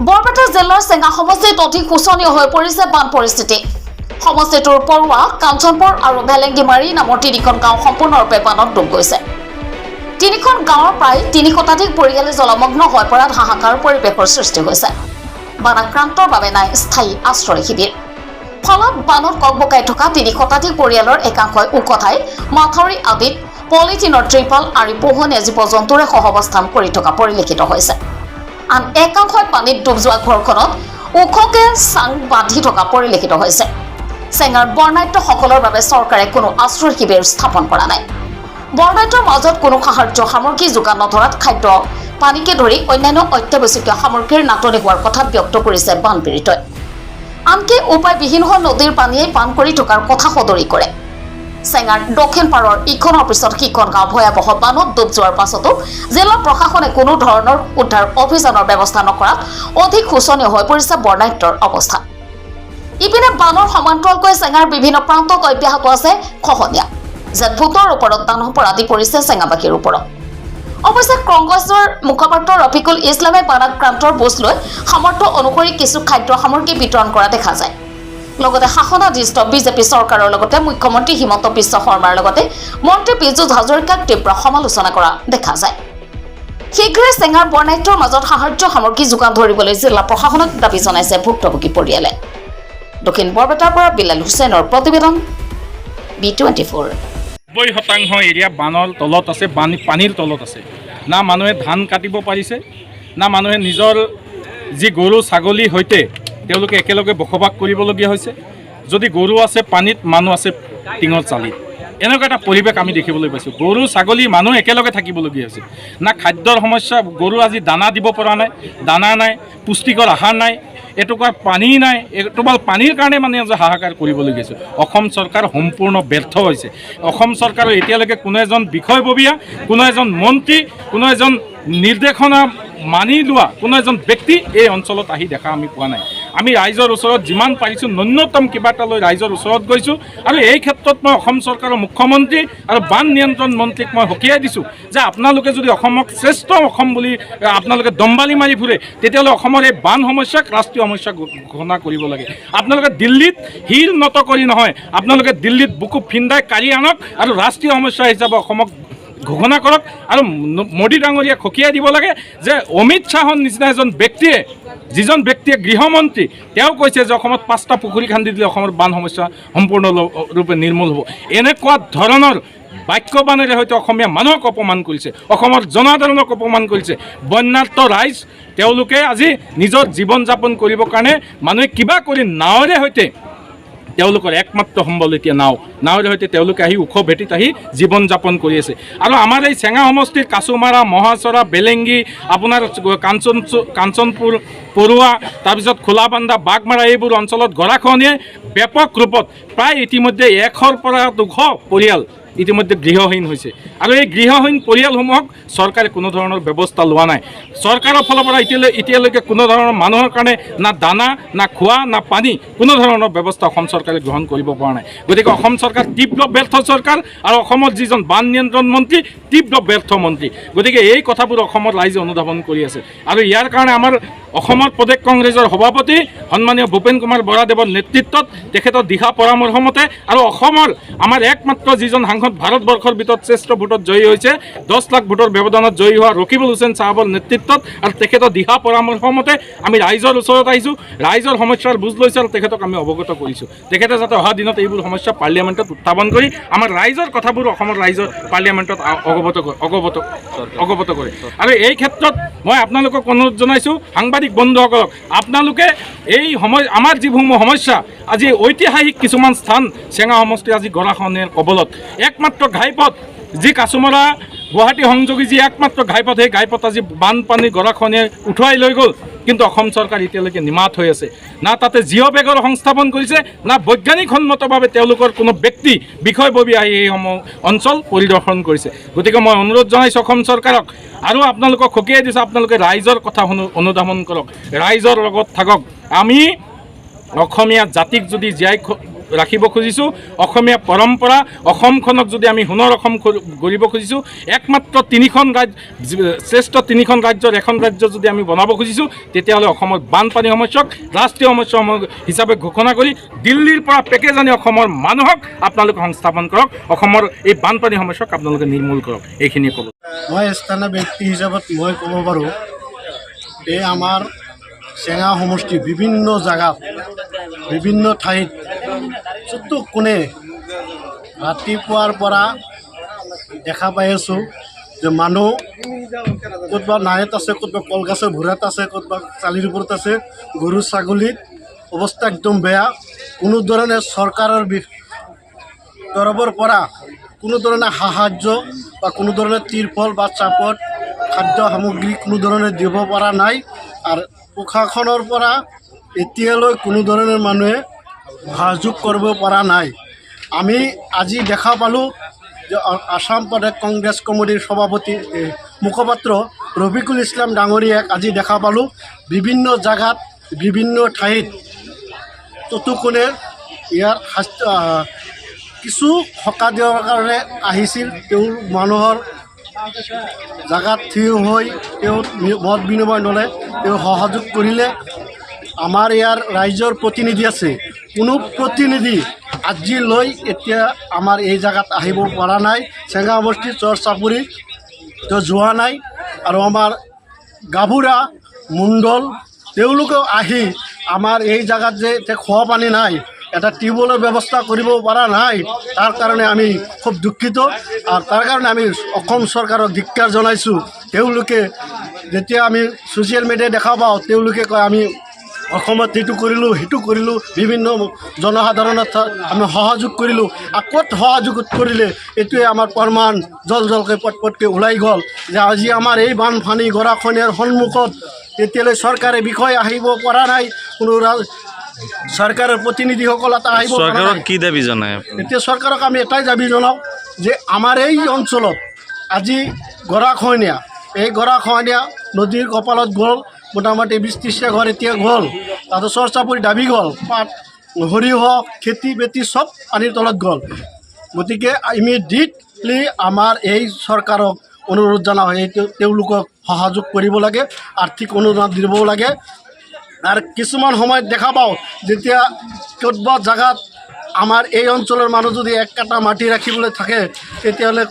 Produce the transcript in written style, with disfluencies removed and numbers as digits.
বৰপেটা জিলাৰ চেঙা সমষ্টিত অধিক শোচনীয় হৈ পৰিছে বান পৰিস্থিতি। সমষ্টিটোৰ পৰুৱা, কাঞ্চনপুৰ আৰু ভেলেংগিমাৰী নামৰ তিনিখন গাঁও সম্পূৰ্ণৰূপে বানত ডুব গৈছে। তিনিখন গাঁৱৰ প্ৰায় ৩০ শতাধিক পৰিয়ালে জলমগ্ন হৈ পৰাত হাহাকাৰ পৰিৱেশৰ সৃষ্টি হৈছে। বানাক্ৰান্তৰ বাবে নাই স্থায়ী আশ্ৰয় শিবিৰ। ফলত বানত ককবকাই থকা ৩০ শতাধিক পৰিয়ালৰ একাংশই ওখ ঠাই, মাথাউৰি আদিত পলিথিনৰ ত্ৰিপাল আৰু পোহনীয়া জীৱ-জন্তুৰে সহাৱস্থান কৰি থকা পৰিলক্ষিত হৈছে। আন একাংশই পানীত ডুব যোৱা ঘৰখনত ওখকে চাং বান্ধি থকা পৰিলক্ষিত হৈছে। চেঙাৰ বৰ্ণাঢ্যসকলৰ বাবে চৰকাৰে কোনো আশ্ৰয় শিবিৰ স্থাপন কৰা নাই। বৰ্ণাঢ্যৰ মাজত কোনো সাহায্য সামগ্ৰী যোগান নধৰাত খাদ্য, পানীকে ধৰি অন্যান্য অত্যাৱশ্যকীয় সামগ্ৰীৰ নাটনি হোৱাৰ কথা ব্যক্ত কৰিছে বানপীড়িতই। আনকি উপায়বিহীন হৈ নদীৰ পানীয়ে পান কৰি থকাৰ কথা সদৰি কৰে। চেঙাৰ দক্ষিণ পাৰৰ ইখনৰ পিছত সিখন গাঁও ভয়াৱহ বানত ডুব যোৱাৰ পাছতো জিলা প্ৰশাসনে কোনো ধৰণৰ উদ্ধাৰ অভিযানৰ ব্যৱস্থা নকৰাত অধিক শোচনীয় হৈ পৰিছে বৰ্ণাঢ্যৰ অৱস্থা। ইপিনে বানৰ সমান্তৰালকৈ চেঙাৰ বিভিন্ন প্ৰান্তত অব্যাহত আছে খহনীয়া, যেন ভূতৰ ওপৰত দানৱ আদি পৰিছে চেঙাবাসীৰ ওপৰত। অৱশ্যে কংগ্ৰেছৰ মুখপাত্ৰ ৰফিকুল ইছলামে বানাক্ৰান্তৰ বুজ লৈ সামৰ্থ্য অনুসৰি কিছু খাদ্য সামগ্ৰী বিতৰণ কৰা দেখা যায়। লগতে শাসনাধীষ্ঠ বিজেপি চৰকাৰৰ লগতে মুখ্যমন্ত্ৰী হিমন্ত বিশ্ব শৰ্মাৰ লগতে মন্ত্ৰী পীযুষ হাজৰিকাক তীব্ৰ সমালোচনা কৰা দেখা যায়। শীঘ্ৰে চেঙাৰ বৰ্ণাঢ্যৰ মাজত সাহায্য সামগ্ৰী যোগান ধৰিবলৈ জিলা প্ৰশাসনক দাবী জনাইছে ভুক্তভোগী পৰিয়ালে। দক্ষিণ বৰপেটাৰ পৰা বিলাল হুছেইনৰ প্ৰতিবেদন, B24। 90% এৰিয়া বানৰ তলত আছে, পানীৰ তলত আছে। না মানুহে ধান কাটিব পাৰিছে, না মানুহে নিজৰ যি গৰু ছাগলীৰ সৈতে তেওঁলোকে একেলগে বসবাস কৰিবলগীয়া হৈছে। যদি গৰু আছে পানীত, মানুহ আছে টিঙৰ চালিত, এনেকুৱা এটা পৰিৱেশ আমি দেখিবলৈ পাইছোঁ। গৰু ছাগলী মানুহ একেলগে থাকিবলগীয়া হৈছে। না খাদ্যৰ সমস্যা, গৰু আজি দানা দিব পৰা নাই, দানা নাই, পুষ্টিকৰ আহাৰ নাই, এটুকুৰা পানী নাই, এটোপাল পানীৰ কাৰণে মানে আজি হাহাকাৰ কৰিবলগীয়া হৈছে। অসম চৰকাৰ সম্পূৰ্ণ ব্যৰ্থ হৈছে। অসম চৰকাৰৰ এতিয়ালৈকে কোনো এজন বিষয়ববীয়া, কোনো এজন মন্ত্ৰী, কোনো এজন নিৰ্দেশনা মানি লোৱা কোনো এজন ব্যক্তি এই অঞ্চলত আহি দেখা আমি পোৱা নাই। আমি ৰাইজৰ ওচৰত যিমান পাৰিছোঁ ন্যূনতম কিবা এটা লৈ ৰাইজৰ ওচৰত গৈছোঁ। আৰু এই ক্ষেত্ৰত মই অসম চৰকাৰৰ মুখ্যমন্ত্ৰী আৰু বান নিয়ন্ত্ৰণ মন্ত্ৰীক মই সকীয়াই দিছোঁ যে আপোনালোকে যদি অসমক শ্ৰেষ্ঠ অসম বুলি আপোনালোকে দম্বালি মাৰি ফুৰে, তেতিয়াহ'লে অসমৰ এই বান সমস্যাক ৰাষ্ট্ৰীয় সমস্যা ঘোষণা কৰিব লাগে। আপোনালোকে দিল্লীত শিল নত কৰি নহয়, আপোনালোকে দিল্লীত বুকু ফিন্দাই কাঢ়ি আনক আৰু ৰাষ্ট্ৰীয় সমস্যা হিচাপে অসমক ঘোষণা কৰক। আৰু মোদী ডাঙৰীয়াক সকীয়াই দিব লাগে যে অমিত শ্বাহৰ নিচিনা এজন ব্যক্তিয়ে, যিজন ব্যক্তিয়ে গৃহমন্ত্ৰী, তেওঁ কৈছে যে অসমত 5টা পুখুৰী খান্দি দিলে অসমৰ বান সমস্যা সম্পূৰ্ণৰূপে নিৰ্মূল হ'ব। এনেকুৱা ধৰণৰ বাক্যবাণেৰে হয়তো অসমীয়া মানুহক অপমান কৰিছে, অসমৰ জনসাধাৰণক অপমান কৰিছে। বন্যাৰ্ত ৰাইজ তেওঁলোকে আজি নিজৰ জীৱন যাপন কৰিবৰ কাৰণে মানুহে কিবা কৰি নাৱেৰে সৈতে তেওঁলোকৰ একমাত্ৰ সম্বল এতিয়া নাৱেৰে সৈতে তেওঁলোকে আহি ওখ ভেটিত আহি জীৱন যাপন কৰি আছে। আৰু আমাৰ এই চেঙা সমষ্টিৰ কাছুমাৰা, মহাচৰা, বেলেংগী, আপোনাৰ কাঞ্চনপুৰ, পৰুৱা, তাৰপিছত খোলাবান্ধা, বাঘমাৰা এইবোৰ অঞ্চলত গৰাখহনীয়ে ব্যাপক ৰূপত প্ৰায় ইতিমধ্যে 100ৰ পৰা 200 পৰিয়াল ইতিমধ্যে গৃহহীন হৈছে। আৰু এই গৃহহীন পৰিয়ালসমূহক চৰকাৰে কোনো ধৰণৰ ব্যৱস্থা লোৱা নাই। চৰকাৰৰ ফালৰ পৰা এতিয়ালৈকে কোনো ধৰণৰ মানুহৰ কাৰণে না দানা, না খোৱা, না পানী, কোনো ধৰণৰ ব্যৱস্থা অসম চৰকাৰে গ্ৰহণ কৰিব পৰা নাই। গতিকে অসম চৰকাৰ তীব্ৰ ব্যৰ্থ চৰকাৰ আৰু অসমৰ যিজন বান নিয়ন্ত্ৰণ মন্ত্ৰী তীব্ৰ ব্যৰ্থ মন্ত্ৰী। গতিকে এই কথাবোৰ অসমৰ ৰাইজে অনুধাৱন কৰি আছে। আৰু ইয়াৰ কাৰণে আমাৰ অসমৰ প্ৰদেশ কংগ্ৰেছৰ সভাপতি সন্মানীয় ভূপেন কুমাৰ বৰাদেৱৰ নেতৃত্বত তেখেতৰ দিহা পৰামৰ্শ মতে আৰু অসমৰ আমাৰ একমাত্ৰ যিজন সাংসদ ভাৰতবৰ্ষৰ ভিতৰত শ্ৰেষ্ঠ ভোটত জয়ী হৈছে, 10 লাখ ভোটৰ ব্যৱধানত জয়ী হোৱা ৰকিবুল হুছেইন চাহাবৰ নেতৃত্বত আৰু তেখেতৰ দিহা পৰামৰ্শ মতে আমি ৰাইজৰ ওচৰত আহিছোঁ, ৰাইজৰ সমস্যাৰ বুজ লৈছোঁ আৰু তেখেতক আমি অৱগত কৰিছোঁ। তেখেতে যাতে অহা দিনত এইবোৰ সমস্যা পাৰ্লিয়ামেণ্টত উত্থাপন কৰি আমাৰ ৰাইজৰ কথাবোৰ অসমৰ ৰাইজৰ পাৰ্লিয়ামেণ্টত অৱগত কৰে। আৰু এই ক্ষেত্ৰত মই আপোনালোকক অনুৰোধ জনাইছোঁ, সাংবাদিক বন্ধুসকলক, আপোনালোকে এই আমাৰ যিসমূহ সমস্যা, আজি ঐতিহাসিক কিছুমান স্থান চেঙা সমষ্টি আজি গৰাখহনীয়াৰ কবলত, একমাত্ৰ ঘাইপথ যি কাছুমাৰা গুৱাহাটী সংযোগী যি একমাত্ৰ ঘাইপথ, সেই ঘাইপথ আজি বানপানী গৰাখহনীয়াই উঠুৱাই লৈ গ'ল। কিন্তু অসম চৰকাৰ এতিয়ালৈকে নিমাত হৈ আছে। না তাতে জিঅ' বেগৰ সংস্থাপন কৰিছে, না বৈজ্ঞানিকসন্মতভাৱে তেওঁলোকৰ কোনো ব্যক্তি বিষয়ববী আহি এইসমূহ অঞ্চল পৰিদৰ্শন কৰিছে। গতিকে মই অনুৰোধ জনাইছোঁ অসম চৰকাৰক, আৰু আপোনালোকক সকীয়াই দিছোঁ, আপোনালোকে ৰাইজৰ কথা অনুধাৱন কৰক, ৰাইজৰ লগত থাকক। আমি অসমীয়া জাতিক যদি জীয়াই ৰাখিব খুজিছোঁ অসমীয়া পৰম্পৰা অসমখনক যদি আমি সোণৰ অসম গঢ়িব খুজিছোঁ একমাত্ৰ তিনিখন শ্ৰেষ্ঠ তিনিখন ৰাজ্যৰ এখন ৰাজ্য যদি আমি বনাব খুজিছোঁ তেতিয়াহ'লে অসমৰ বানপানী সমস্যাক ৰাষ্ট্ৰীয় সমস্যা হিচাপে ঘোষণা কৰি দিল্লীৰ পৰা পেকেজ আনি অসমৰ মানুহক আপোনালোকে সংস্থাপন কৰক অসমৰ এই বানপানী সমস্যাক আপোনালোকে নিৰ্মূল কৰক এইখিনিয়ে ক'ব মই স্থানীয় ব্যক্তি হিচাপত মই ক'ব পাৰোঁ এই আমাৰ চেঙা সমষ্টি বিভিন্ন জেগাত বিভিন্ন ঠাইত চতুৰ্কোণে ৰাতিপুৱাৰ পৰা দেখা পাই আছোঁ যে মানুহ ক'তবা নাৱত আছে ক'তবা কলগছৰ ভূৰাত আছে ক'তবা চালিৰ ওপৰত আছে গৰু ছাগলীৰ অৱস্থা একদম বেয়া কোনো ধৰণে চৰকাৰৰ তৰফৰ পৰা কোনো ধৰণে সাহায্য বা কোনো ধৰণৰ তিৰপল বা চাপত খাদ্য সামগ্ৰী কোনো ধৰণে দিব পৰা নাই আৰু প্ৰশাসনৰ পৰা এতিয়ালৈ কোনো ধৰণৰ মানুহে সহযোগ কৰিব পৰা নাই আমি আজি দেখা পালোঁ যে আসাম প্ৰদেশ কংগ্ৰেছ কমিটিৰ সভাপতি মুখপাত্ৰ ৰফিকুল ইছলাম ডাঙৰীয়াক আজি দেখা পালোঁ বিভিন্ন জেগাত বিভিন্ন ঠাইত চতুৰ্কোণে ইয়াৰ কিছু সকাহ দিয়াৰ কাৰণে আহিছিল তেওঁ মানুহৰ জেগাত থিয় হৈ তেওঁ মত বিনিময় ল'লে তেওঁ সহযোগ কৰিলে আমাৰ ইয়াৰ ৰাইজৰ প্ৰতিনিধি আছে কোনো প্ৰতিনিধি আজিলৈ এতিয়া আমাৰ এই জেগাত আহিব পৰা নাই চেঙা সমষ্টি চৰ চাপৰি তেওঁ যোৱা নাই আৰু আমাৰ গাভৰুৱা মণ্ডল তেওঁলোকেও আহি আমাৰ এই জেগাত যে এতিয়া খোৱা পানী নাই এটা টিউবৱেলৰ ব্যৱস্থা কৰিব পৰা নাই তাৰ কাৰণে আমি খুব দুখিত আৰু তাৰ কাৰণে আমি অসম চৰকাৰক ধিক্কাৰ জনাইছোঁ তেওঁলোকে যেতিয়া আমি ছ'চিয়েল মিডিয়াত দেখা পাওঁ তেওঁলোকে কয় আমি অসমত সেইটো কৰিলোঁ বিভিন্ন জনসাধাৰণত আমি সহযোগ কৰিলোঁ আৰু ক'ত সহযোগ কৰিলে এইটোৱে আমাৰ প্ৰমাণ জলকৈ পটপটকৈ ওলাই গ'ল যে আজি আমাৰ এই বানপানী গৰাখহনীয়াৰ সন্মুখত এতিয়ালৈ চৰকাৰে বিষয় আহিব পৰা নাই কোনো চৰকাৰৰ প্ৰতিনিধিসকল এটা আহিব পৰা নাই কি দাবী জনায় এতিয়া চৰকাৰক আমি এটাই দাবী জনাওঁ যে আমাৰ এই অঞ্চলত আজি গৰাখহনীয়া এই গৰাখহনীয়া নদীৰ কপালত গ'ল মোটামুটি 20-30টা ঘৰ এতিয়া গ'ল তাতে চৰ চাপৰি দাবি গ'ল পাত সৰিয়হ খেতি বাতি চব পানীৰ তলত গ'ল গতিকে ইমিডিয়েটলি আমাৰ এই চৰকাৰক অনুৰোধ জনাওঁ তেওঁলোকক সহযোগ কৰিব লাগে আৰ্থিক অনুদান দিব লাগে আৰু কিছুমান সময়ত দেখা পাওঁ যেতিয়া ক'তবা জেগাত আমাৰ এই অঞ্চলৰ মানুহ যদি এক কাটা মাটি ৰাখিবলৈ থাকে তেতিয়াহ'লে